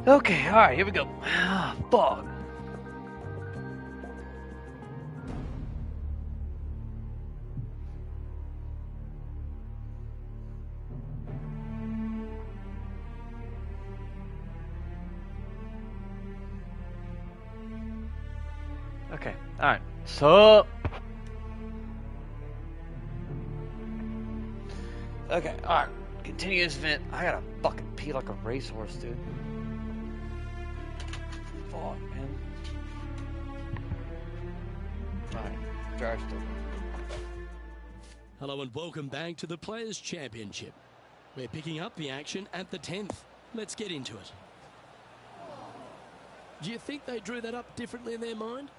Okay, alright, here we go. Ah, fuck. Okay, alright. So. Okay, alright. Continue this event. I gotta fucking pee like a racehorse, dude. Fuck, man. Alright, drive still. Hello and welcome back to the Players' Championship. We're picking up the action at the 10th. Let's get into it. Do you think they drew that up differently in their mind?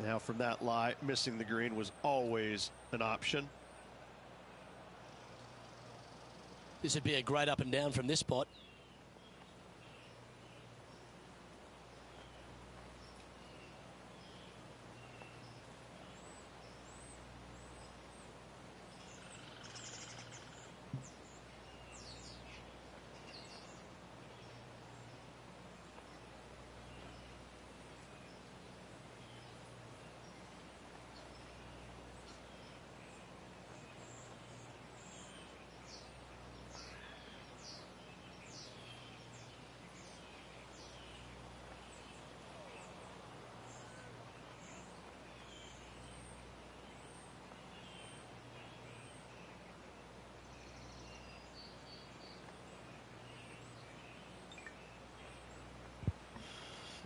Now from that lie, missing the green was always an option. This would be a great up and down from this spot.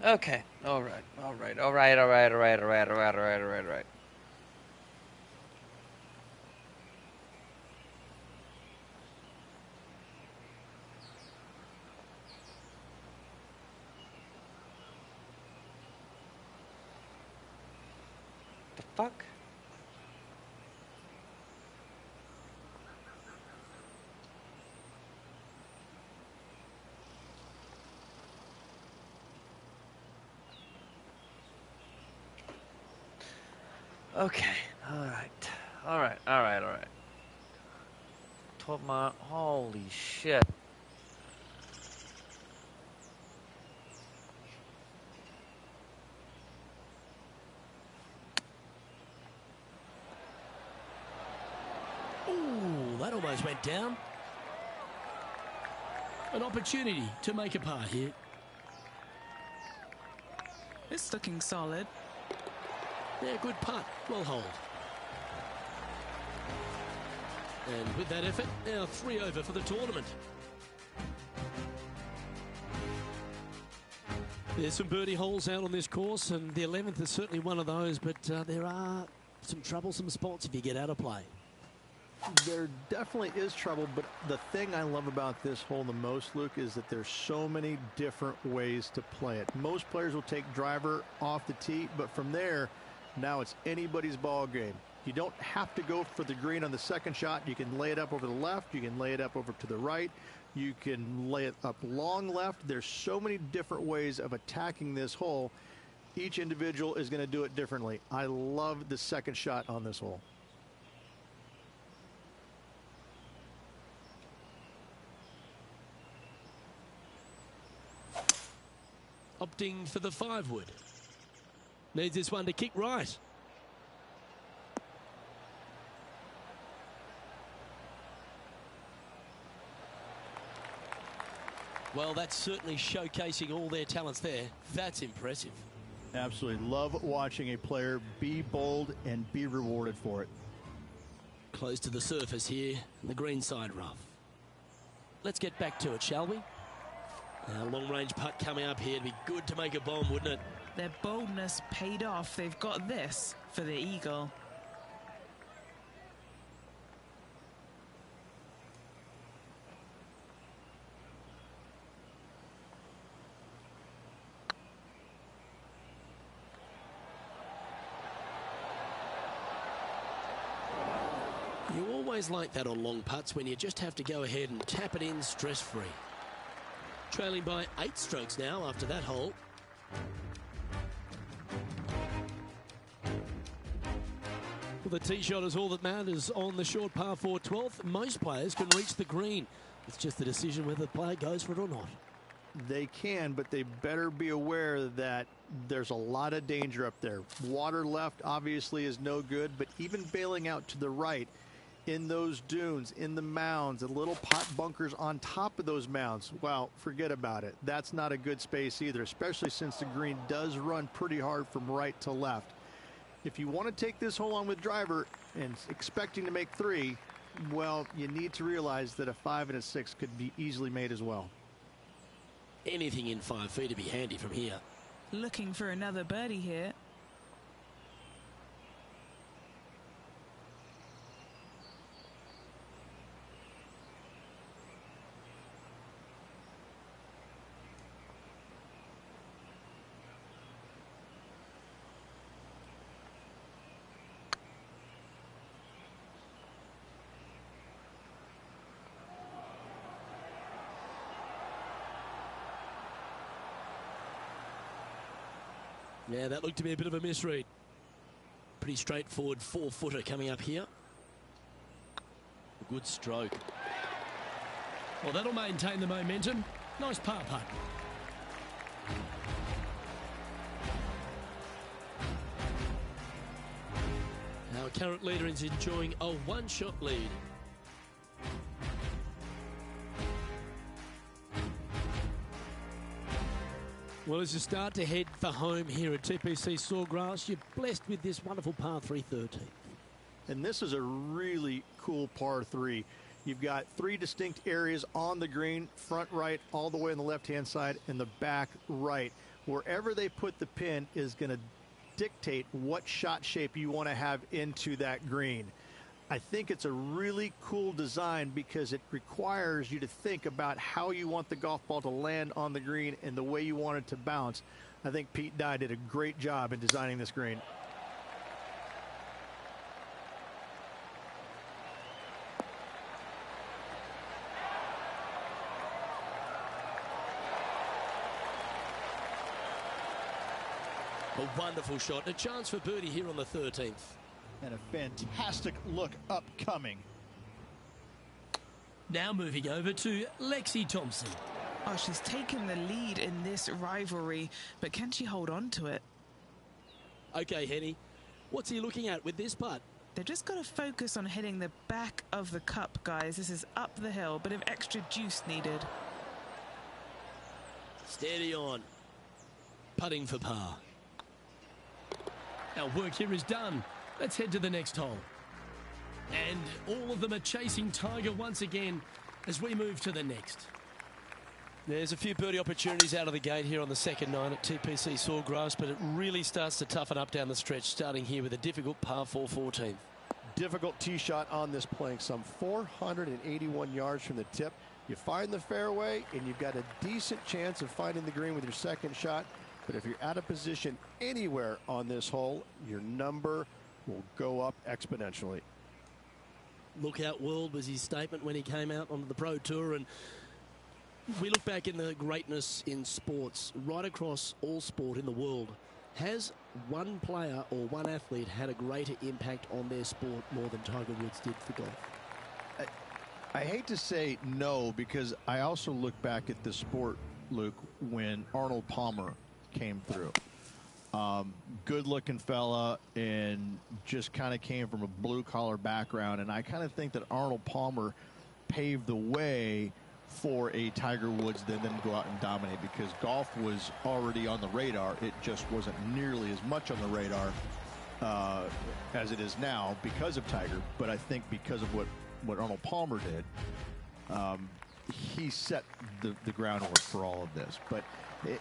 Okay, alright. The fuck? Okay, alright. 12 mile, holy shit. Ooh, that almost went down. An opportunity to make a par here. It's looking solid. Yeah, good putt. Well hold. And with that effort, now 3 over for the tournament. There's some birdie holes out on this course, and the 11th is certainly one of those, but there are some troublesome spots if you get out of play. There definitely is trouble, but the thing I love about this hole the most, Luke, is that there's so many different ways to play it. Most players will take driver off the tee, but from there, now it's anybody's ball game. You don't have to go for the green on the second shot. You can lay it up over the left. You can lay it up over to the right. You can lay it up long left. There's so many different ways of attacking this hole. Each individual is going to do it differently. I love the second shot on this hole. Opting for the 5-wood. Needs this one to kick right. Well, that's certainly showcasing all their talents there. That's impressive. Absolutely. Love watching a player be bold and be rewarded for it. Close to the surface here, the green side rough. Let's get back to it, shall we? Now, long-range putt coming up here. It'd be good to make a bomb, wouldn't it? Their boldness paid off. They've got this for the eagle. You always like that on long putts when you just have to go ahead and tap it in stress-free. Trailing by 8 strokes now after that hole. Well, the tee shot is all that matters on the short par 4 12th. Most players can reach the green. It's just the decision whether the player goes for it or not. they can, but they better be aware that there's a lot of danger up there. Water left obviously is no good, but even bailing out to the right in those dunes, in the mounds, and little pot bunkers on top of those mounds, well, forget about it. That's not a good space either, especially since the green does run pretty hard from right to left. If you want to take this hole on with driver and expecting to make 3, well, you need to realize that a 5 and a 6 could be easily made as well. Anything in 5 feet to be handy from here. Looking for another birdie here. Yeah, that looked to be a bit of a misread. Pretty straightforward 4-footer coming up here. A good stroke. Well, that'll maintain the momentum. Nice par putt. Our current leader is enjoying a 1-shot lead. Well, as you start to head for home here at TPC Sawgrass, you're blessed with this wonderful par 3 13th. And this is a really cool par 3. You've got 3 distinct areas on the green, front right, all the way on the left-hand side, and the back right. Wherever they put the pin is going to dictate what shot shape you want to have into that green. I think it's a really cool design because it requires you to think about how you want the golf ball to land on the green and the way you want it to bounce. I think Pete Dye did a great job in designing this green. A wonderful shot. A chance for birdie here on the 13th. And a fantastic look upcoming. Now moving over to Lexi Thompson. Oh, she's taken the lead in this rivalry, but can she hold on to it? Okay, Henny, what's he looking at with this putt? They've just got to focus on hitting the back of the cup, guys. This is up the hill, bit of extra juice needed. Steady on. Putting for par. Our work here is done. Let's head to the next hole. And all of them are chasing Tiger once again as we move to the next. There's a few birdie opportunities out of the gate here on the second 9 at TPC Sawgrass, but it really starts to toughen up down the stretch, starting here with a difficult par 4 14th. Difficult tee shot on this, playing some 481 yards from the tip. You find the fairway, and you've got a decent chance of finding the green with your second shot. But if you're out of position anywhere on this hole, your number will go up exponentially. Lookout world was his statement when he came out onto the Pro Tour, and we look back in the greatness in sports right across all sport in the world. Has one player or one athlete had a greater impact on their sport more than Tiger Woods did for golf? I hate to say no, because I also look back at the sport, Luke, when Arnold Palmer came through. Good-looking fella, and just kind of came from a blue-collar background. And I kind of think that Arnold Palmer paved the way for a Tiger Woods to then go out and dominate, because golf was already on the radar. It just wasn't nearly as much on the radar as it is now because of Tiger. But I think because of what Arnold Palmer did, he set the groundwork for all of this. But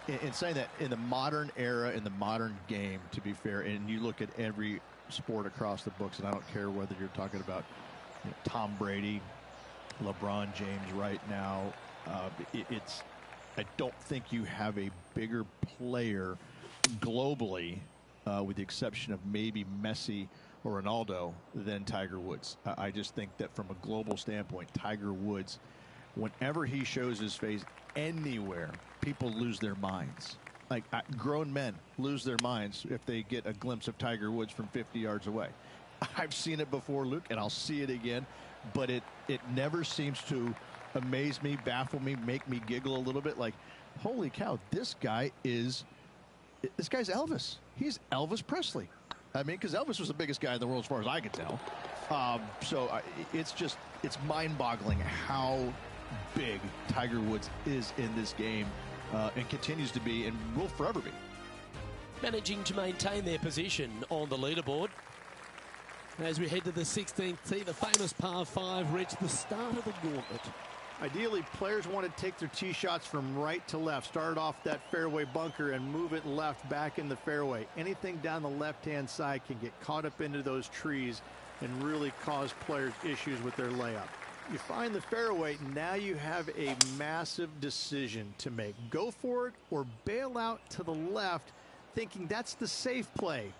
in saying that, in the modern era, in the modern game, to be fair, and you look at every sport across the books, and I don't care whether you're talking about Tom Brady, LeBron James right now, I don't think you have a bigger player globally, with the exception of maybe Messi or Ronaldo, than Tiger Woods. I just think that from a global standpoint, Tiger Woods, whenever he shows his face anywhere, people lose their minds. Like, grown men lose their minds if they get a glimpse of Tiger Woods from 50 yards away. I've seen it before, Luke, and I'll see it again, but it never seems to amaze me, baffle me, make me giggle a little bit. Like, holy cow, this guy's Elvis. He's Elvis Presley. I mean, because Elvis was the biggest guy in the world as far as I could tell. It's mind-boggling how big Tiger Woods is in this game and continues to be and will forever be. Managing to maintain their position on the leaderboard. As we head to the 16th tee, the famous par 5 reached the start of the gauntlet. Ideally, players want to take their tee shots from right to left, start off that fairway bunker and move it left back in the fairway. Anything down the left-hand side can get caught up into those trees and really cause players issues with their layup. You find the fairway, now you have a massive decision to make. Go for it or bail out to the left, thinking that's the safe play.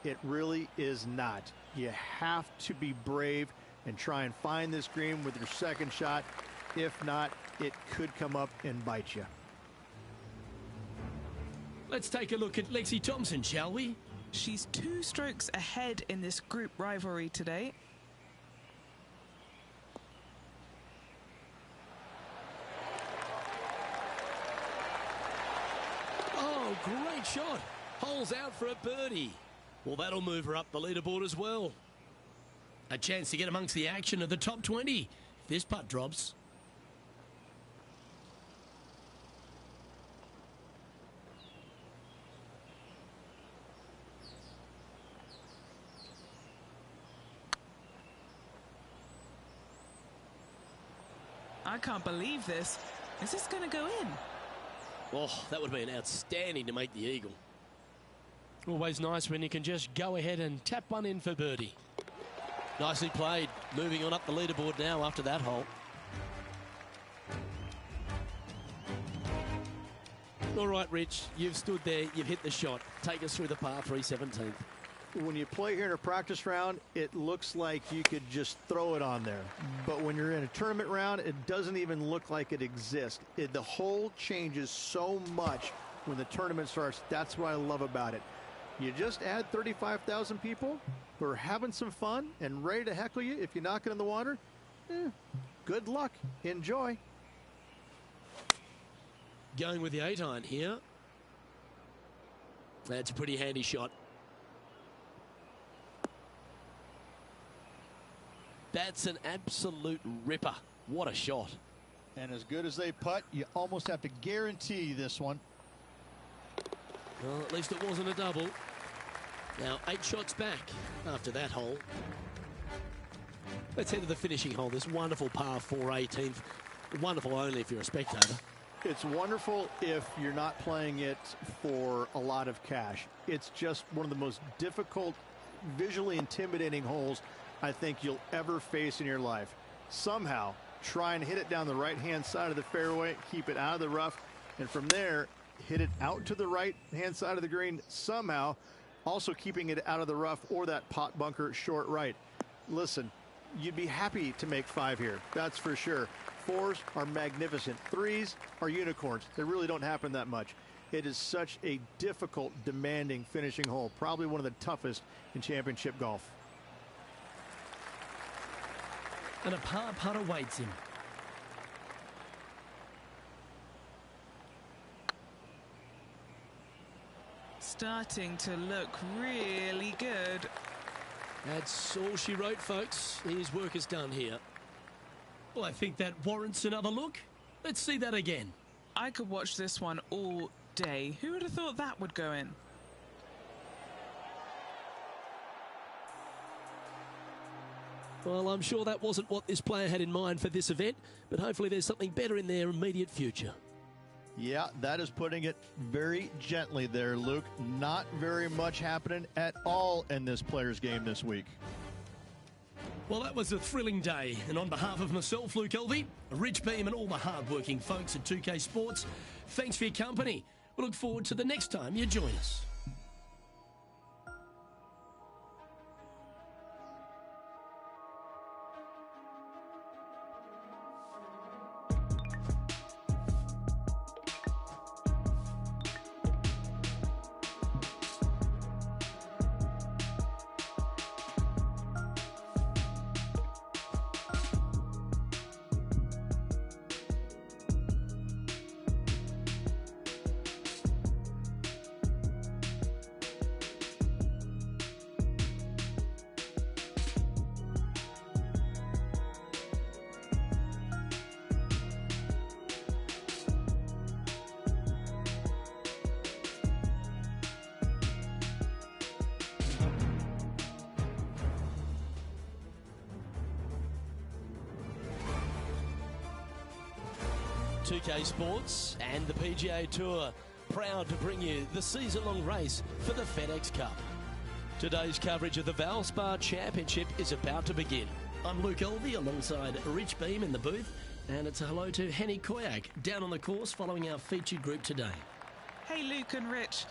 It really is not. You have to be brave and try and find this green with your second shot. If not, it could come up and bite you. Let's take a look at Lexi Thompson, shall we? She's 2 strokes ahead in this group rivalry today. Oh, great shot. Holes out for a birdie. Well, that'll move her up the leaderboard as well. A chance to get amongst the action of the top 20 if this putt drops. I can't believe this. Is this going to go in? Oh, that would have been outstanding to make the eagle. Always nice when you can just go ahead and tap one in for birdie. Nicely played. Moving on up the leaderboard now after that hole. All right, Rich, you've stood there, you've hit the shot. Take us through the par 3 17th. When you play here in a practice round, it looks like you could just throw it on there. But when you're in a tournament round, it doesn't even look like it exists. The hole changes so much when the tournament starts. That's what I love about it. You just add 35,000 people who are having some fun and ready to heckle you if you knock it in the water. Good luck. Enjoy. Going with the 8-iron here. That's a pretty handy shot. That's an absolute ripper. What a shot. And as good as they putt, you almost have to guarantee this one. Well, at least it wasn't a double. Now 8 shots back after that hole. Let's head to the finishing hole. This wonderful par 4 18th. Wonderful only if you're a spectator. It's wonderful if you're not playing it for a lot of cash. It's just one of the most difficult, visually intimidating holes I think you'll ever face in your life. Somehow, try and hit it down the right-hand side of the fairway, keep it out of the rough, and from there, hit it out to the right-hand side of the green somehow, also keeping it out of the rough or that pot bunker short right. Listen, you'd be happy to make 5 here, that's for sure. 4s are magnificent. 3s are unicorns. They really don't happen that much. It is such a difficult, demanding finishing hole, probably one of the toughest in championship golf. And a par putt awaits him. Starting to look really good. That's all she wrote, folks. His work is done here. Well, I think that warrants another look. Let's see that again. I could watch this one all day. Who would have thought that would go in? Well, I'm sure that wasn't what this player had in mind for this event, but hopefully there's something better in their immediate future. Yeah, that is putting it very gently there, Luke. Not very much happening at all in this player's game this week. Well, that was a thrilling day, and on behalf of myself, Luke Elvey, Rich Beam and all the hard-working folks at 2K Sports, thanks for your company. We look forward to the next time you join us. 2K Sports and the PGA Tour, proud to bring you the season-long race for the FedEx Cup. Today's coverage of the Valspar Championship is about to begin. I'm Luke Elvey alongside Rich Beam in the booth, and it's a hello to Henny Koyak down on the course following our featured group today. Hey Luke and Rich,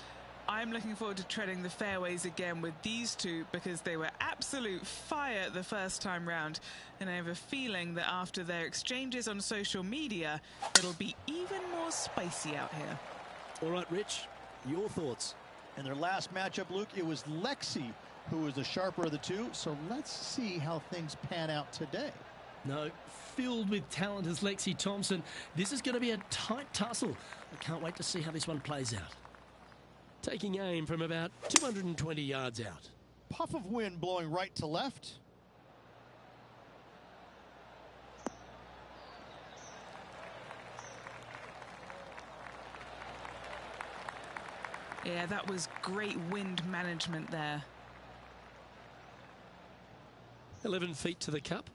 I'm looking forward to treading the fairways again with these two because they were absolute fire the first time round, and I have a feeling that after their exchanges on social media, it'll be even more spicy out here. All right, Rich, your thoughts? In their last matchup, Luke, it was Lexi who was the sharper of the two, so let's see how things pan out today. No, filled with talent as Lexi Thompson. This is going to be a tight tussle. I can't wait to see how this one plays out. Taking aim from about 220 yards out. Puff of wind blowing right to left. Yeah, that was great wind management there. 11 feet to the cup.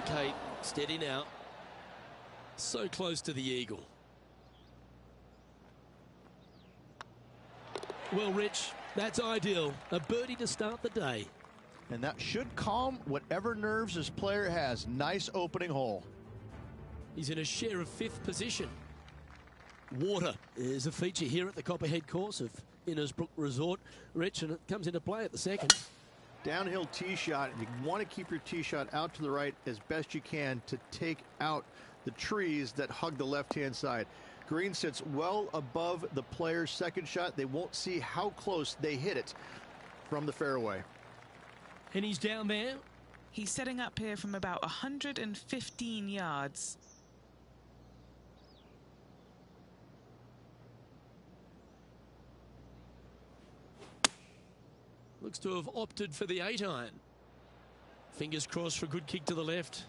Okay, steady now. So close to the eagle. Well, Rich, that's ideal. A birdie to start the day. And that should calm whatever nerves this player has. Nice opening hole. He's in a share of 5th position. Water is a feature here at the Copperhead course of Innisbrook Resort, Rich, and it comes into play at the second. Downhill tee shot, and you want to keep your tee shot out to the right as best you can to take out the trees that hug the left-hand side. Green sits well above the player's second shot. They won't see how close they hit it from the fairway. And he's down there. He's setting up here from about 115 yards. Looks to have opted for the 8-iron. Fingers crossed for a good kick to the left.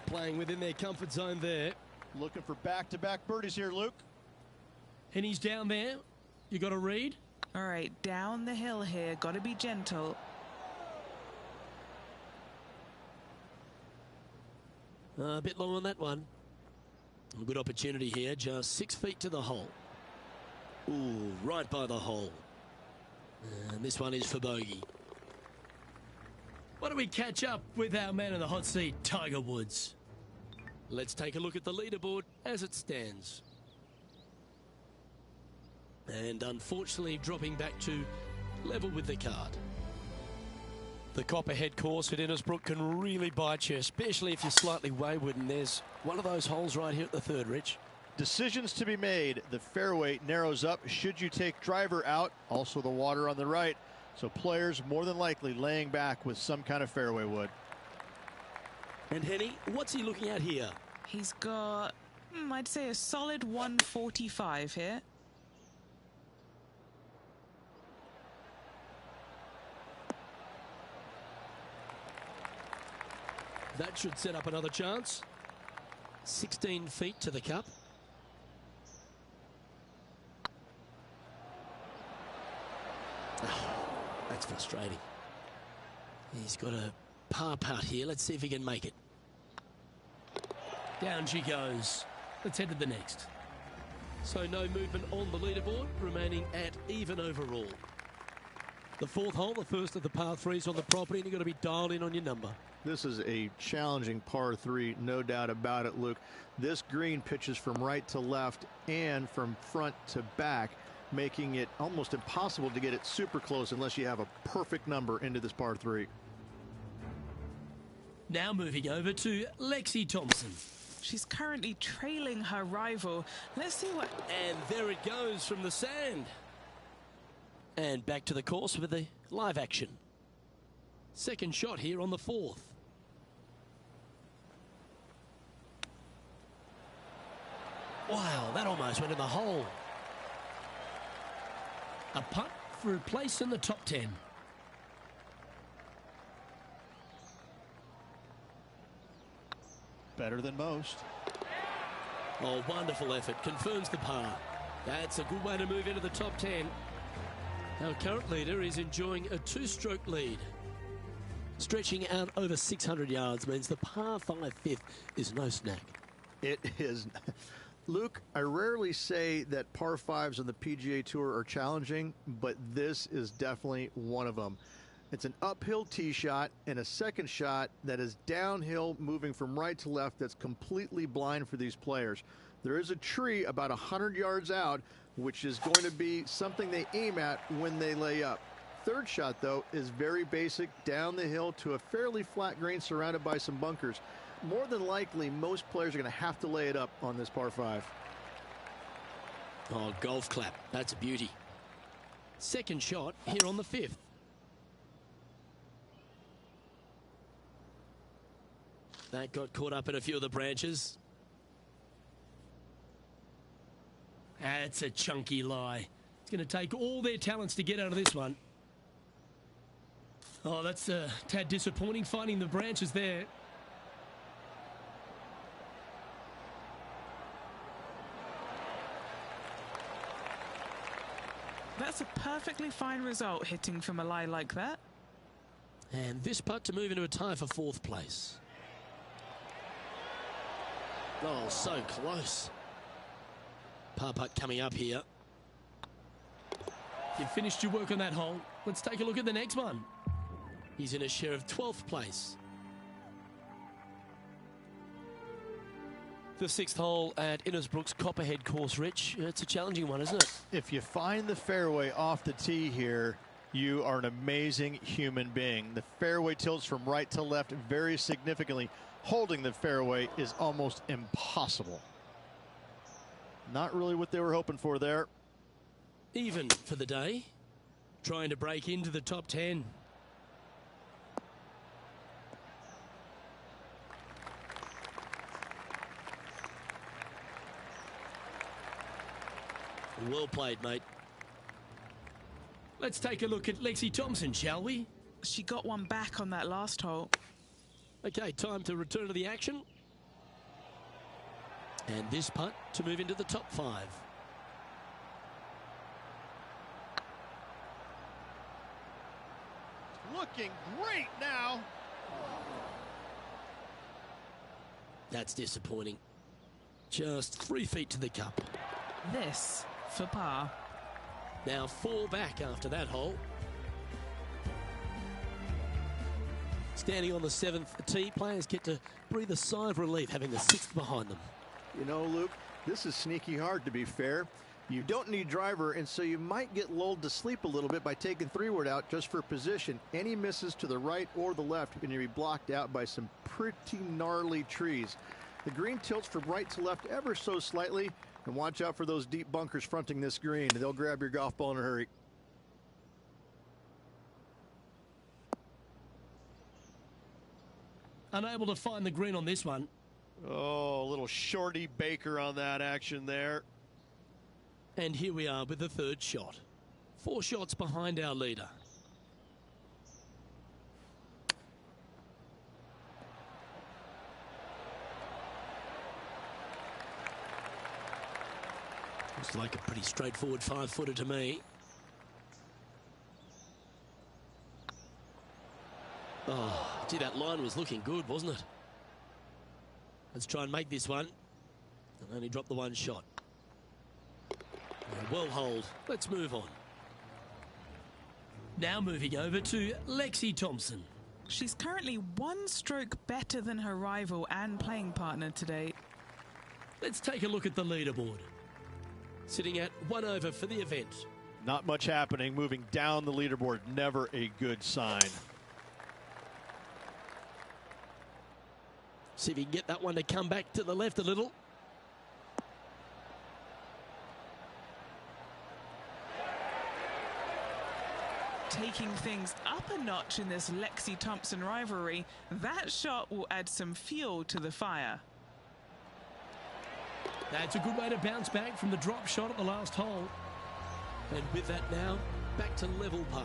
Playing within their comfort zone there. Looking for back-to-back birdies here, Luke. And he's down there. You got a read? All right, down the hill here. Got to be gentle. A bit long on that one. A good opportunity here. Just 6 feet to the hole. Ooh, right by the hole. And this one is for bogey. Why don't we catch up with our man in the hot seat, Tiger Woods? Let's take a look at the leaderboard as it stands. And unfortunately dropping back to level with the card. The Copperhead course at Innisbrook can really bite you, especially if you're slightly wayward, and there's one of those holes right here at the third, Rich. Decisions to be made. The fairway narrows up. Should you take driver out? Also the water on the right. So players more than likely laying back with some kind of fairway wood. And Henny, what's he looking at here? He's got, I'd say a solid 145 here. That should set up another chance. 16 feet to the cup. That's frustrating. He's got a par putt here. Let's see if he can make it. Down she goes. Let's head to the next. So no movement on the leaderboard, remaining at even overall. The fourth hole, the first of the par threes on the property, and you've got to be dialed in on your number. This is a challenging par 3, no doubt about it, Luke. This green pitches from right to left and from front to back, making it almost impossible to get it super close unless you have a perfect number into this par 3. Now moving over to Lexi Thompson. She's currently trailing her rival. Let's see what... And there it goes from the sand. And back to the course with the live action. Second shot here on the fourth. Wow, that almost went in the hole. A putt for a place in the top 10. Better than most. Oh, wonderful effort. Confirms the par. That's a good way to move into the top 10. Our current leader is enjoying a two-stroke lead. Stretching out over 600 yards means the par 5 fifth is no snack. It is. Luke, I rarely say that par 5s on the PGA Tour are challenging, but this is definitely one of them. It's an uphill tee shot and a second shot that is downhill, moving from right to left, that's completely blind for these players. There is a tree about 100 yards out, which is going to be something they aim at when they lay up. Third shot, though, is very basic, down the hill to a fairly flat green surrounded by some bunkers. More than likely, most players are going to have to lay it up on this par 5. Oh, golf clap. That's a beauty. Second shot here on the fifth. That got caught up in a few of the branches. That's a chunky lie. It's going to take all their talents to get out of this one. Oh, that's a tad disappointing, finding the branches there. That's a perfectly fine result, hitting from a lie like that. And this putt to move into a tie for fourth place. Oh, so close. Par putt coming up here. You've finished your work on that hole. Let's take a look at the next one. He's in a share of 12th place. The sixth hole at Innisbrook's Copperhead course, Rich. It's a challenging one, isn't it? If you find the fairway off the tee here, you are an amazing human being. The fairway tilts from right to left very significantly. Holding the fairway is almost impossible. Not really what they were hoping for there. Even for the day. Trying to break into the top 10. Well played, mate. Let's take a look at Lexi Thompson, shall we? She got one back on that last hole. Okay, time to return to the action. And this putt to move into the top 5. Looking great now. That's disappointing. Just 3 feet to the cup. This for par. Now 4 back after that hole. Standing on the 7th tee, players get to breathe a sigh of relief having the 6th behind them. You know, Luke, this is sneaky hard, to be fair. You don't need driver, and so you might get lulled to sleep a little bit by taking 3-wood out just for position. Any misses to the right or the left, and you'll be blocked out by some pretty gnarly trees. The green tilts from right to left ever so slightly, and watch out for those deep bunkers fronting this green. They'll grab your golf ball in a hurry. Unable to find the green on this one. Oh, a little shorty Baker on that action there. And here we are with the third shot. 4 shots behind our leader. Looks like a pretty straightforward 5-footer to me. Oh, gee, that line was looking good, wasn't it? Let's try and make this one. And only drop the 1 shot. Well hold. Let's move on. Now moving over to Lexi Thompson. She's currently 1 stroke better than her rival and playing partner today. Let's take a look at the leaderboard. Sitting at 1 over for the event. Not much happening. Moving down the leaderboard, never a good sign. See if he can get that one to come back to the left a little. Taking things up a notch in this Lexi Thompson rivalry, that shot will add some fuel to the fire. That's a good way to bounce back from the drop shot at the last hole. And with that now, back to level par.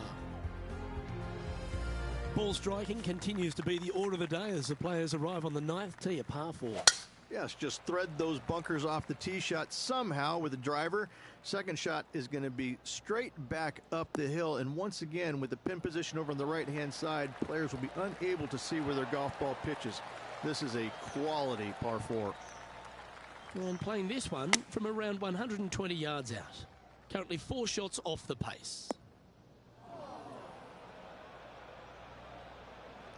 Ball striking continues to be the order of the day as the players arrive on the 9th tee, a par 4. Yes, just thread those bunkers off the tee shot somehow with the driver. Second shot is going to be straight back up the hill. And once again, with the pin position over on the right-hand side, players will be unable to see where their golf ball pitches. This is a quality par 4. And playing this one from around 120 yards out. Currently 4 shots off the pace.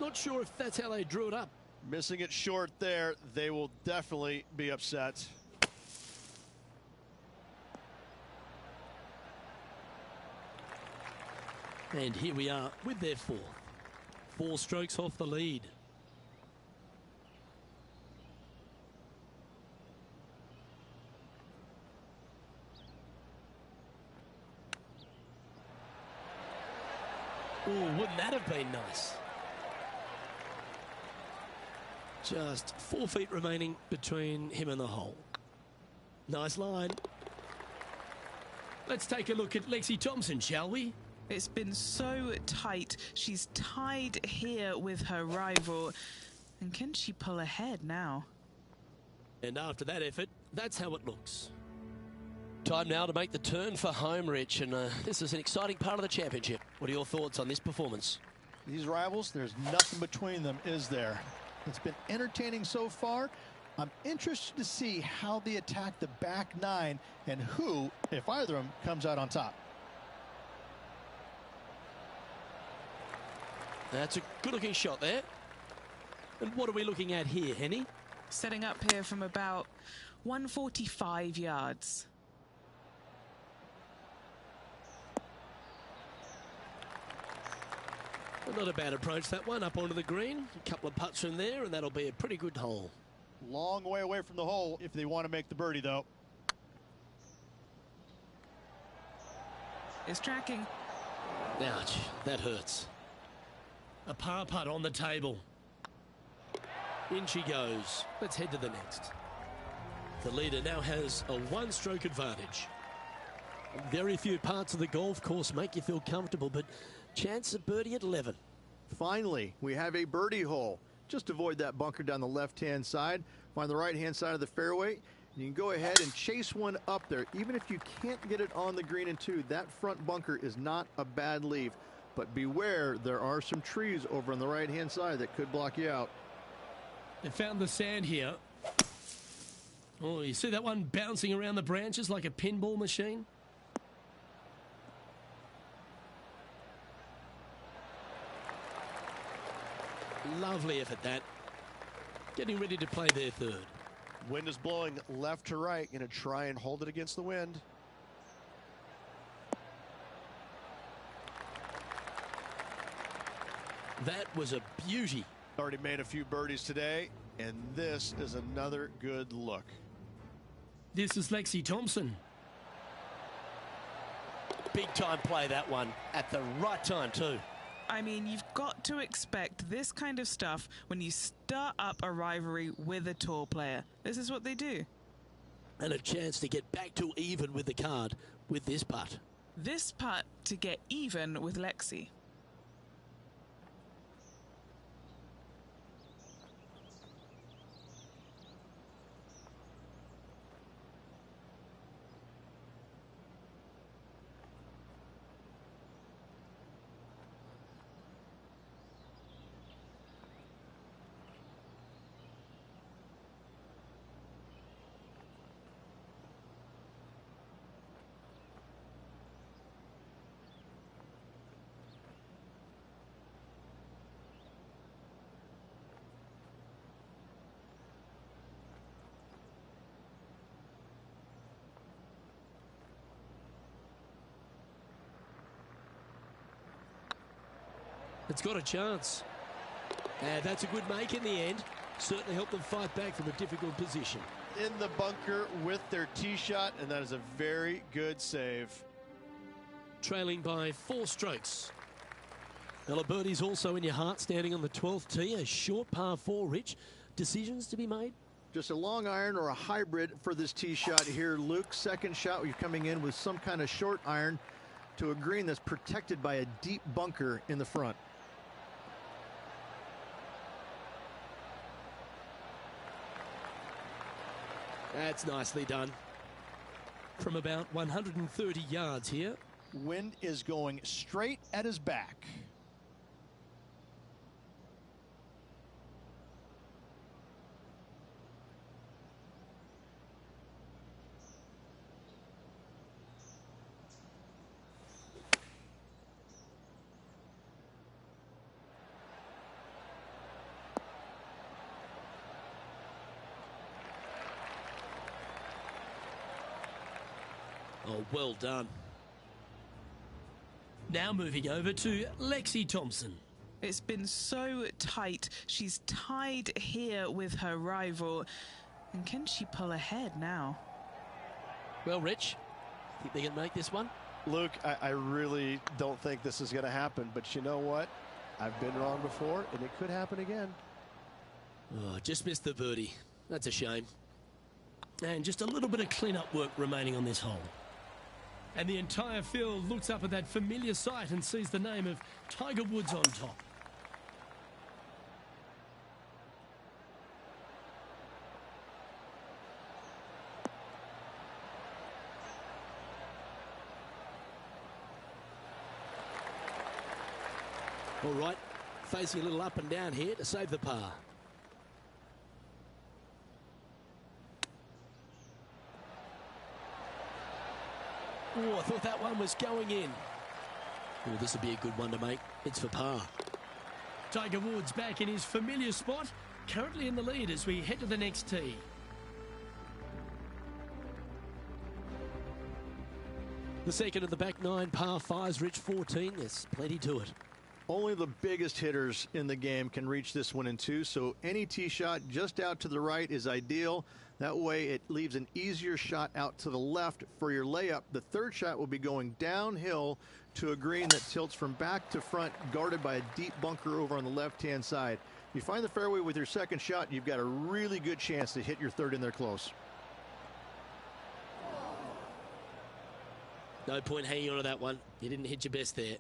Not sure if that's how they drew it up. Missing it short there, they will definitely be upset. And here we are with their 4th. 4 strokes off the lead. Oh, wouldn't that have been nice? Just 4 feet remaining between him and the hole. Nice line. Let's take a look at Lexi Thompson, shall we? It's been so tight. She's tied here with her rival. And can she pull ahead now? And after that effort, that's how it looks. Time now to make the turn for home, Rich, and this is an exciting part of the championship. What are your thoughts on this performance? These rivals, there's nothing between them, is there? It's been entertaining so far. I'm interested to see how they attack the back 9 and who, if either of them, comes out on top. That's a good-looking shot there. And what are we looking at here, Henny? Setting up here from about 145 yards. Well, not a bad approach, that one, up onto the green. A couple of putts from there, and that'll be a pretty good hole. Long way away from the hole if they want to make the birdie, though. Is tracking. Ouch, that hurts. A par putt on the table. In she goes. Let's head to the next. The leader now has a 1-stroke advantage. Very few parts of the golf course make you feel comfortable, but chance of birdie at 11. Finally, we have a birdie hole. Just avoid that bunker down the left-hand side. Find the right-hand side of the fairway. And you can go ahead and chase one up there. Even if you can't get it on the green and 2, that front bunker is not a bad leave. But beware, there are some trees over on the right-hand side that could block you out. They found the sand here. Oh, you see that one bouncing around the branches like a pinball machine? Lovely effort, that. Getting ready to play their 3rd. Wind is blowing left to right. Going to try and hold it against the wind. That was a beauty. Already made a few birdies today, and this is another good look. This is Lexi Thompson. Big time play, that one, at the right time too. I mean, you've got to expect this kind of stuff when you start up a rivalry with a tour player. This is what they do. And a chance to get back to even with the card with this putt. This putt to get even with Lexi. It's got a chance. And that's a good make in the end. Certainly helped them fight back from a difficult position. In the bunker with their tee shot, and that is a very good save. Trailing by 4 strokes. Well, a birdie's also in your heart, standing on the 12th tee. A short par 4, Rich. Decisions to be made? Just a long iron or a hybrid for this tee shot here, Luke. Second shot, you're coming in with some kind of short iron to a green that's protected by a deep bunker in the front. That's nicely done. From about 130 yards here. Wind is going straight at his back. Oh, well done. Now moving over to Lexi Thompson. It's been so tight. She's tied here with her rival. And can she pull ahead now? Well, Rich, think they can make this one? Luke, I really don't think this is going to happen, but you know what? I've been wrong before, and it could happen again. Oh, just missed the birdie. That's a shame. And just a little bit of clean-up work remaining on this hole. And the entire field looks up at that familiar sight and sees the name of Tiger Woods on top. All right, facing a little up and down here to save the par. Oh, I thought that one was going in. Oh, this would be a good one to make. It's for par. Tiger Woods back in his familiar spot, currently in the lead as we head to the next tee. The second of the back 9 par 5s, Rich 14. There's plenty to it. Only the biggest hitters in the game can reach this one in 2, so any tee shot just out to the right is ideal. That way it leaves an easier shot out to the left for your layup. The third shot will be going downhill to a green that tilts from back to front, guarded by a deep bunker over on the left-hand side. You find the fairway with your second shot, you've got a really good chance to hit your third in there close. No point hanging on to that one. You didn't hit your best there.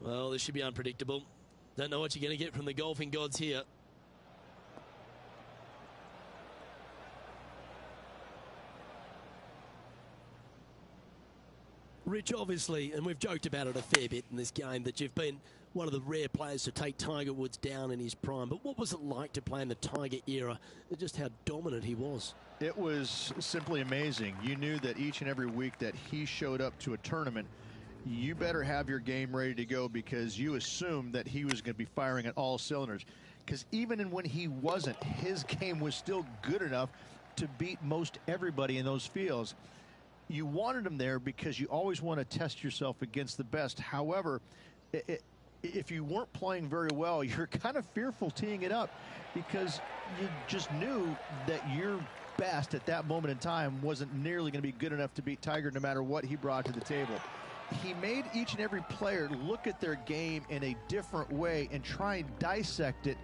Well, this should be unpredictable. Don't know what you're going to get from the golfing gods here. Rich, obviously, and we've joked about it a fair bit in this game, that you've been one of the rare players to take Tiger Woods down in his prime. But what was it like to play in the Tiger era and just how dominant he was? It was simply amazing. You knew that each and every week that he showed up to a tournament, you better have your game ready to go, because you assumed that he was going to be firing at all cylinders. Because even when he wasn't, his game was still good enough to beat most everybody in those fields. You wanted him there because you always want to test yourself against the best. However, if you weren't playing very well, you're kind of fearful teeing it up, because you just knew that your best at that moment in time wasn't nearly going to be good enough to beat Tiger no matter what he brought to the table. He made each and every player look at their game in a different way and try and dissect it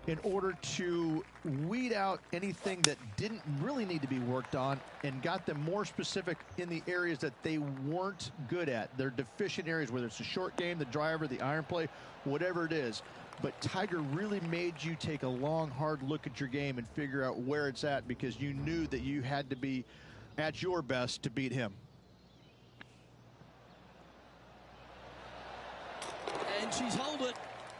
in order to weed out anything that didn't really need to be worked on, and got them more specific in the areas that they weren't good at. Their deficient areas, whether it's the short game, the driver, the iron play, whatever it is. But Tiger really made you take a long, hard look at your game and figure out where it's at, because you knew that you had to be at your best to beat him. And she's holed it.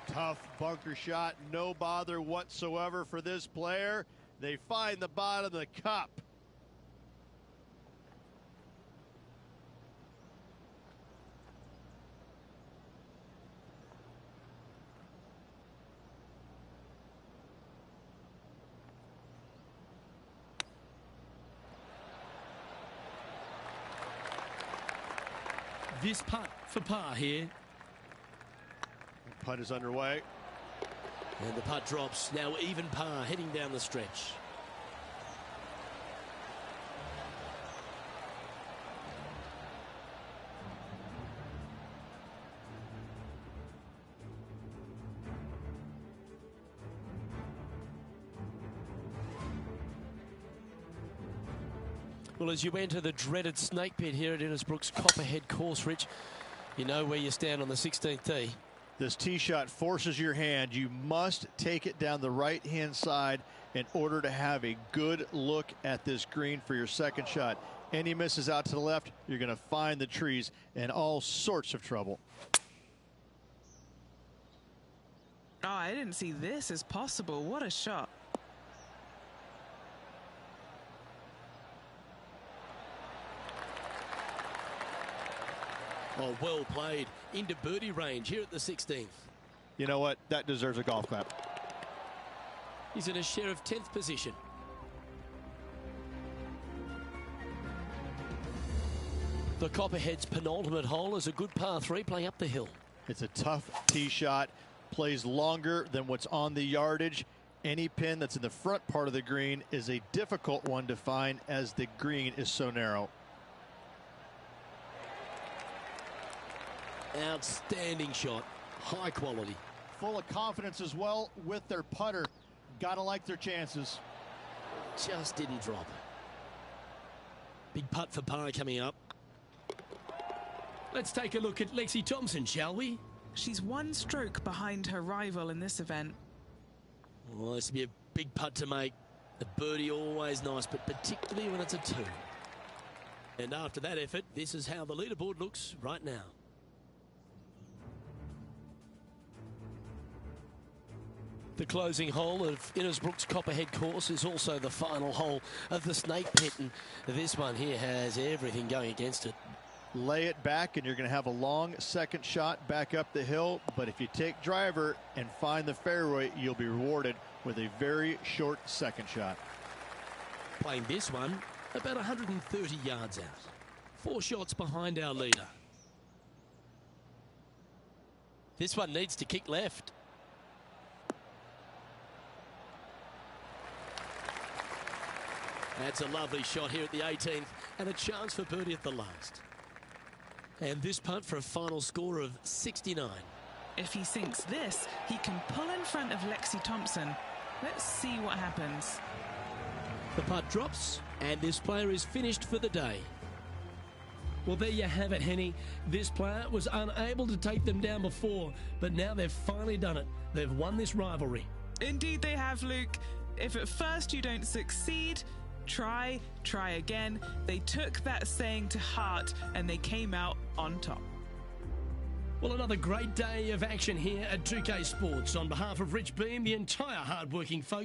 Tough bunker shot, no bother whatsoever for this player. They find the bottom of the cup. This putt for par here. Putt is underway. And the putt drops. Now even par heading down the stretch. Well, as you enter the dreaded snake pit here at Innisbrook's Copperhead course, Rich, you know where you stand on the 16th tee. This tee shot forces your hand. You must take it down the right-hand side in order to have a good look at this green for your second shot. Any misses out to the left, you're going to find the trees in all sorts of trouble. Oh, I didn't see this as possible. What a shot. Oh, well played. Into birdie range here at the 16th. You know what? That deserves a golf clap. He's in a share of 10th position. The Copperhead's penultimate hole is a good par 3 playing up the hill. It's a tough tee shot. Plays longer than what's on the yardage. Any pin that's in the front part of the green is a difficult one to find as the green is so narrow. Outstanding shot. High quality. Full of confidence as well with their putter. Gotta like their chances. Just didn't drop. Big putt for par coming up. Let's take a look at Lexi Thompson, shall we? She's one stroke behind her rival in this event. Well, this will be a big putt to make. A birdie always nice, but particularly when it's a 2. And after that effort, this is how the leaderboard looks right now. The closing hole of Innisbrook's Copperhead course is also the final hole of the snake pit, and this one here has everything going against it. Lay it back and you're going to have a long second shot back up the hill, but if you take driver and find the fairway, you'll be rewarded with a very short second shot. Playing this one about 130 yards out. 4 shots behind our leader. This one needs to kick left. That's a lovely shot here at the 18th and a chance for birdie at the last. And this putt for a final score of 69. If he sinks this, he can pull in front of Lexi Thompson. Let's see what happens. The putt drops and this player is finished for the day. Well, there you have it, Henny. This player was unable to take them down before, but now they've finally done it. They've won this rivalry. Indeed they have, Luke. If at first you don't succeed, try again. They took that saying to heart and they came out on top. Well, another great day of action here at 2K Sports. On behalf of Rich Beam, the entire hard-working folks